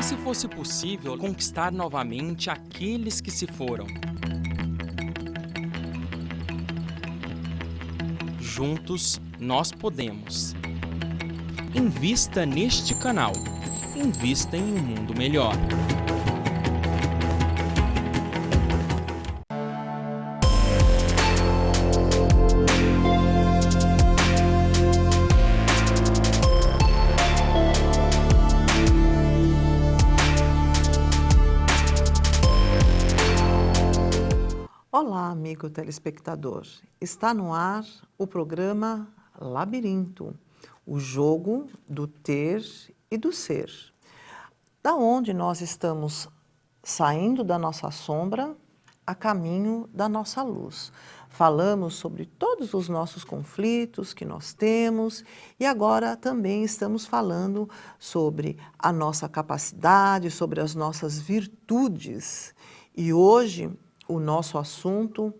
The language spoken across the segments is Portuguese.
E se fosse possível conquistar novamente aqueles que se foram? Juntos, nós podemos. Invista neste canal. Invista em um mundo melhor. Olá, amigo telespectador. Está no ar o programa Labirinto, o jogo do ter e do ser. Da onde nós estamos saindo da nossa sombra a caminho da nossa luz. Falamos sobre todos os nossos conflitos que nós temos e agora também estamos falando sobre a nossa capacidade, sobre as nossas virtudes. E hoje o nosso assunto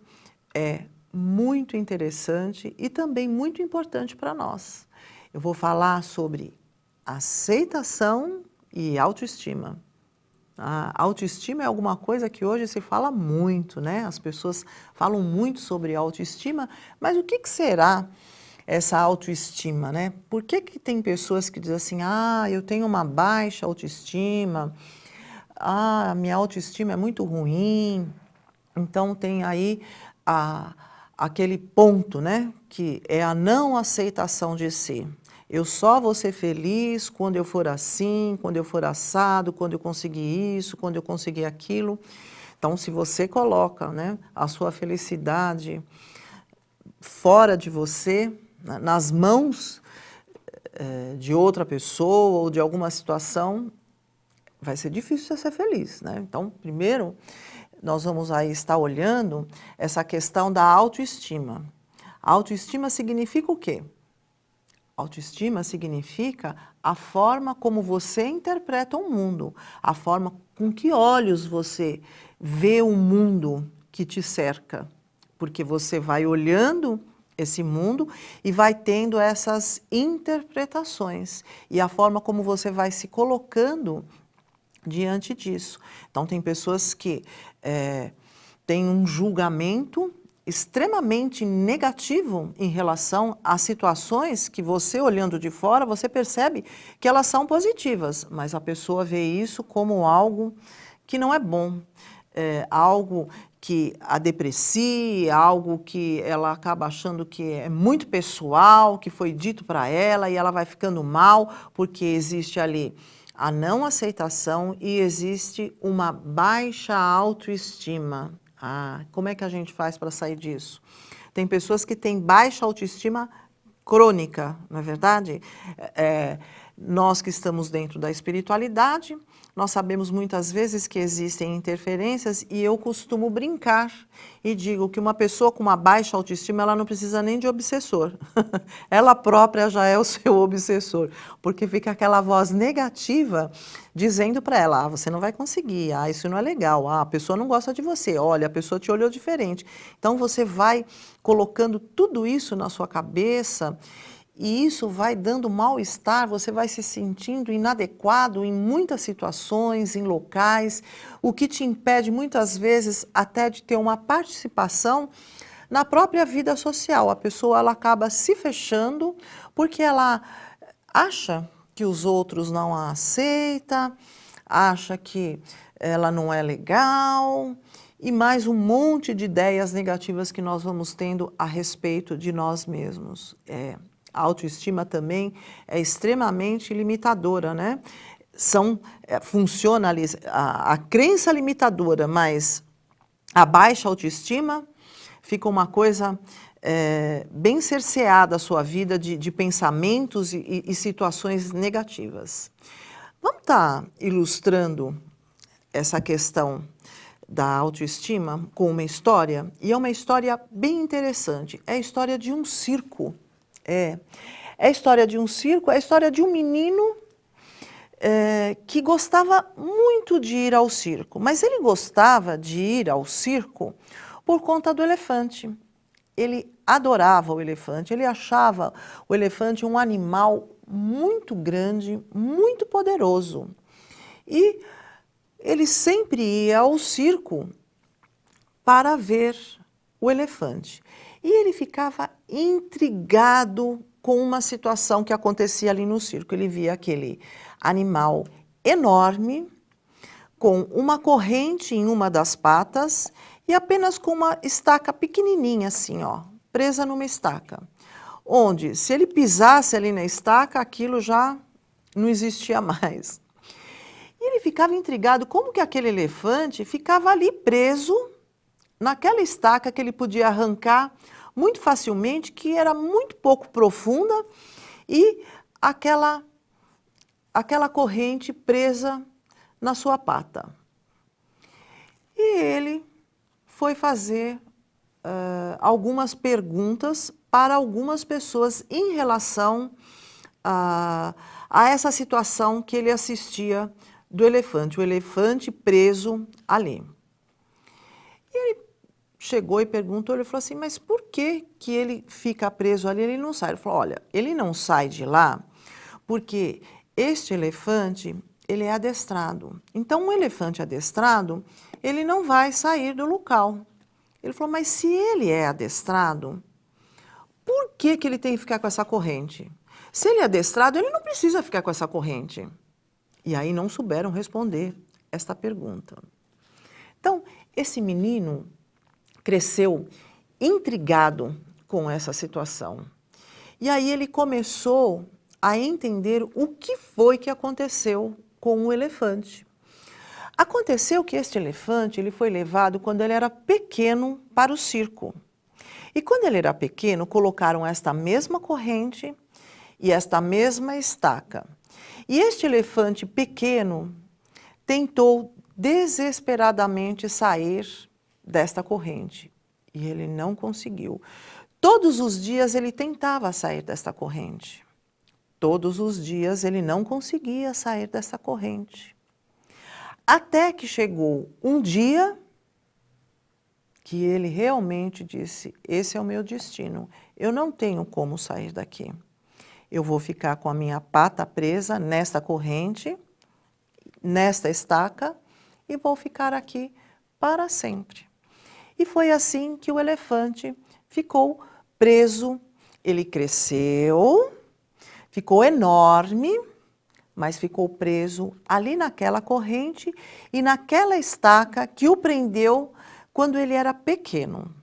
é muito interessante e também muito importante para nós. Eu vou falar sobre aceitação e autoestima. A autoestima é alguma coisa que hoje se fala muito, né? As pessoas falam muito sobre autoestima, mas o que será essa autoestima, né? Por que tem pessoas que dizem assim, eu tenho uma baixa autoestima, a minha autoestima é muito ruim. Então tem aí aquele ponto, né? Que é a não aceitação de si. Eu só vou ser feliz quando eu for assim, quando eu for assado, quando eu conseguir isso, quando eu conseguir aquilo. Então, se você coloca, né, a sua felicidade fora de você, nas mãos de outra pessoa ou de alguma situação, vai ser difícil você ser feliz, né? Então, primeiro, nós vamos aí estar olhando essa questão da autoestima. Autoestima significa o quê? Autoestima significa a forma como você interpreta o mundo, a forma com que olhos você vê o mundo que te cerca, porque você vai olhando esse mundo e vai tendo essas interpretações e a forma como você vai se colocando diante disso. Então, tem pessoas que têm um julgamento extremamente negativo em relação a situações que você, olhando de fora, você percebe que elas são positivas, mas a pessoa vê isso como algo que não é bom, algo que a deprecia, algo que ela acaba achando que é muito pessoal, que foi dito para ela e ela vai ficando mal porque existe ali a não aceitação e existe uma baixa autoestima. Como é que a gente faz para sair disso? Tem pessoas que têm baixa autoestima crônica, não é verdade? Nós que estamos dentro da espiritualidade, nós sabemos muitas vezes que existem interferências e eu costumo brincar e digo que uma pessoa com uma baixa autoestima, ela não precisa nem de obsessor. Ela própria já é o seu obsessor, porque fica aquela voz negativa dizendo para ela, você não vai conseguir, isso não é legal, a pessoa não gosta de você, olha, a pessoa te olhou diferente. Então você vai colocando tudo isso na sua cabeça e isso vai dando mal-estar, você vai se sentindo inadequado em muitas situações, em locais, o que te impede muitas vezes até de ter uma participação na própria vida social. A pessoa ela acaba se fechando porque ela acha que os outros não a aceitam, acha que ela não é legal e mais um monte de ideias negativas que nós vamos tendo a respeito de nós mesmos. A autoestima também é extremamente limitadora, né? Funciona ali a crença limitadora, mas a baixa autoestima fica uma coisa bem cerceada a sua vida de pensamentos e situações negativas. Vamos estar ilustrando essa questão da autoestima com uma história, e é uma história bem interessante. É a história de um circo. É a história de um circo, é a história de um menino que gostava muito de ir ao circo, mas ele gostava de ir ao circo por conta do elefante. Ele adorava o elefante, ele achava o elefante um animal muito grande, muito poderoso. E ele sempre ia ao circo para ver o elefante. E ele ficava intrigado com uma situação que acontecia ali no circo. Ele via aquele animal enorme, com uma corrente em uma das patas e apenas com uma estaca pequenininha assim, ó, presa numa estaca. Onde, se ele pisasse ali na estaca, aquilo já não existia mais. E ele ficava intrigado como que aquele elefante ficava ali preso naquela estaca que ele podia arrancar muito facilmente, que era muito pouco profunda, e aquela corrente presa na sua pata. E ele foi fazer algumas perguntas para algumas pessoas em relação a essa situação que ele assistia do elefante, o elefante preso ali. E ele chegou e perguntou, ele falou assim, mas por que que ele fica preso ali, ele não sai? Ele falou, olha, ele não sai de lá porque este elefante, ele é adestrado. Então, um elefante adestrado, ele não vai sair do local. Ele falou, mas se ele é adestrado, por que que ele tem que ficar com essa corrente? Se ele é adestrado, ele não precisa ficar com essa corrente. E aí não souberam responder esta pergunta. Então, esse menino cresceu intrigado com essa situação. E aí ele começou a entender o que foi que aconteceu com o elefante. Aconteceu que este elefante ele foi levado quando ele era pequeno para o circo. E quando ele era pequeno, colocaram esta mesma corrente e esta mesma estaca. E este elefante pequeno tentou desesperadamente sair desta corrente. E ele não conseguiu. Todos os dias ele tentava sair desta corrente. Todos os dias ele não conseguia sair dessa corrente. Até que chegou um dia que ele realmente disse, esse é o meu destino, eu não tenho como sair daqui. Eu vou ficar com a minha pata presa nesta corrente, nesta estaca, e vou ficar aqui para sempre. E foi assim que o elefante ficou preso, ele cresceu, ficou enorme, mas ficou preso ali naquela corrente e naquela estaca que o prendeu quando ele era pequeno.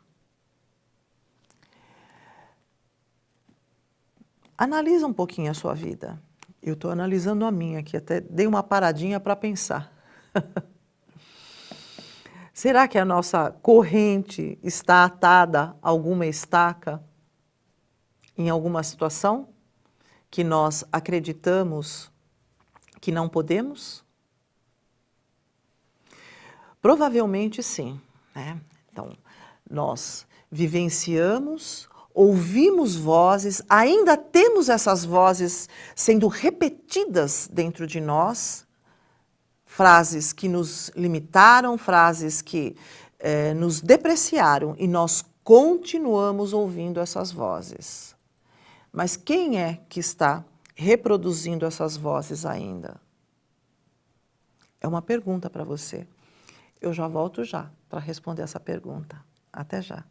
Analisa um pouquinho a sua vida. Eu estou analisando a minha aqui, até dei uma paradinha para pensar. Será que a nossa corrente está atada a alguma estaca em alguma situação que nós acreditamos que não podemos? Provavelmente sim, né? Então, nós vivenciamos, ouvimos vozes, ainda temos essas vozes sendo repetidas dentro de nós, frases que nos limitaram, frases que nos depreciaram, e nós continuamos ouvindo essas vozes. Mas quem é que está reproduzindo essas vozes ainda? É uma pergunta para você. Eu já volto já para responder essa pergunta. Até já.